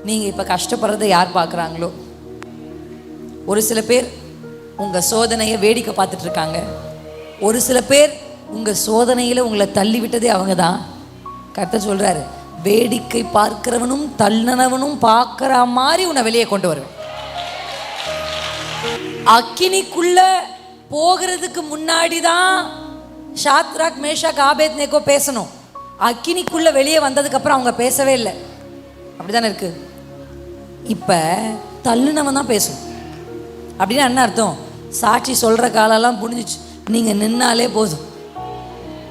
நீங்கள் இப்போ கஷ்டப்படுறதை யார் பார்க்குறாங்களோ, ஒரு சில பேர் உங்கள் சோதனையை வேடிக்கை பார்த்துட்டு இருக்காங்க. ஒரு சில பேர் உங்கள் சோதனையில் உங்களை தள்ளி விட்டதே அவங்க தான். கர்த்தர் சொல்கிறாரு, வேடிக்கை பார்க்கிறவனும் தள்ளினவனும் பார்க்குற மாதிரி உன்னை வெளியே கொண்டு வருவேன். அக்கினிக்குள்ள போகிறதுக்கு முன்னாடி தான் ஷாத்ராக் மேஷாக் ஆபேத்நேகோ பேசணும். அக்கினிக்குள்ள வெளியே வந்ததுக்கு அப்புறம் அவங்க பேசவே இல்லை. அப்படிதானே இருக்கு. இப்ப தள்ளுனவன் தான் பேசணும். அப்படின்னு என்ன அர்த்தம்? சாட்சி சொல்ற காலெல்லாம் புரிஞ்சிச்சு. நீங்க நின்னாலே போதும்,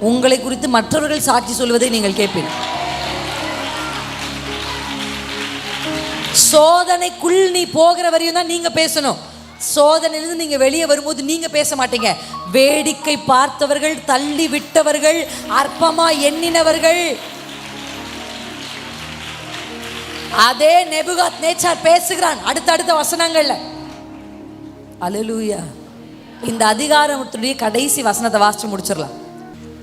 உங்களை குறித்து மற்றவர்கள் சாட்சி சொல்வதை நீங்கள் கேட்பீர்கள். சோதனைக்குள் நீ போகிற வரையும் தான் நீங்க பேசணும். சோதனையிலிருந்து நீங்க வெளியே வரும்போது நீங்க பேச மாட்டீங்க. வேடிக்கை பார்த்தவர்கள், தள்ளி விட்டவர்கள், அற்பமா எண்ணினவர்கள், அதே நேபுகாத்நேச்சார் பேசுகிறான் அடுத்தடுத்த வசனங்கள்ல. அல்லேலூயா. இந்த அதிகாரத்துடைய கடைசி வசனத்தை வாசிச்சு முடிச்சிடலாம்.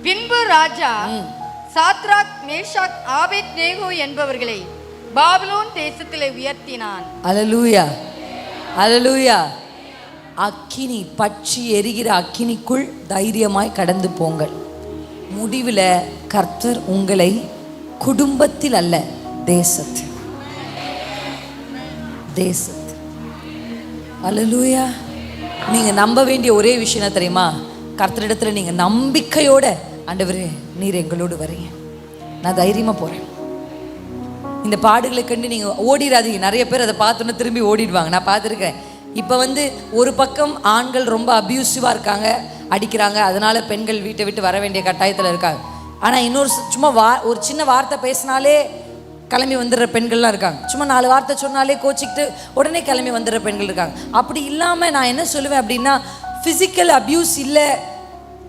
பின்பு ராஜா சாத்ராக் மேஷாக் ஆபேத்நேகோ என்பவர்களை பாபிலோன் தேசத்திலே உயர்த்தினான். அல்லேலூயா, அல்லேலூயா. அக்கினி, பற்றி எரிகிற அக்கினிக்குள் தைரியமாய் கடந்து போங்கள். முடிவில் கர்த்தர் உங்களை குடும்பத்தில் அல்ல, தேசத்தில். அல்லேலூயா. நீங்க நம்ப வேண்டிய ஒரே விஷயம் தெரியுமா? கர்த்தரிடத்துல நீங்க நம்பிக்கையோட, ஆண்டவரே நீர் எங்களோடு வரீங்க, நான் தைரியமா போறேன். இந்த பாடுகளை கண்டு நீங்க ஓடிடாதீங்க. நிறைய பேர் அதை பார்த்தோன்னு திரும்பி ஓடிடுவாங்க. நான் பார்த்துருக்கேன். இப்போ ஒரு பக்கம் ஆண்கள் ரொம்ப அப்யூசிவாக இருக்காங்க, அடிக்கிறாங்க, அதனால பெண்கள் வீட்டை விட்டு வர வேண்டிய கட்டாயத்தில் இருக்காங்க. ஆனால் இன்னொரு சும்மா ஒரு சின்ன வார்த்தை பேசினாலே கிளம்பி வந்துடுற பெண்கள்லாம் இருக்காங்க. சும்மா 4 வார்த்தை சொன்னாலே கோச்சிக்கிட்டு உடனே கிளம்பி வந்துடுற பெண்கள் இருக்காங்க. அப்படி இல்லாமல் நான் என்ன சொல்லுவேன் அப்படின்னா, ஃபிசிக்கல் அப்யூஸ் இல்லை,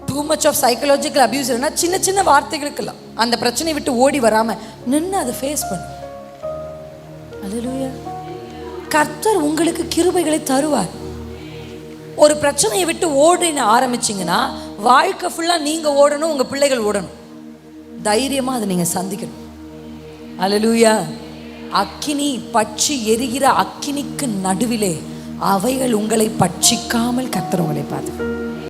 too much of psychological abuse இல்லைன்னா சின்ன சின்ன வார்த்தைகளுக்கெல்லாம் அந்த பிரச்சனையை விட்டு ஓடி வராமல் நின்று அதை ஃபேஸ் பண்ணு. அல்லேலூயா. கர்த்தர் உங்களுக்கு கிருபைகளை தருவார். ஒரு பிரச்சனையை விட்டு ஓடின ஆரம்பிச்சிங்கன்னா வாழ்க்கை ஃபுல்லாக நீங்கள் ஓடணும், உங்கள் பிள்ளைகள் ஓடணும். தைரியமாக அதை நீங்கள் சந்திக்கணும். அல்லேலூயா. அக்கினி, பற்றி எரிகிற அக்கினிக்கு நடுவிலே அவைகள் உங்களை பட்சிக்காமல் கர்த்தர் உங்களை பார்த்து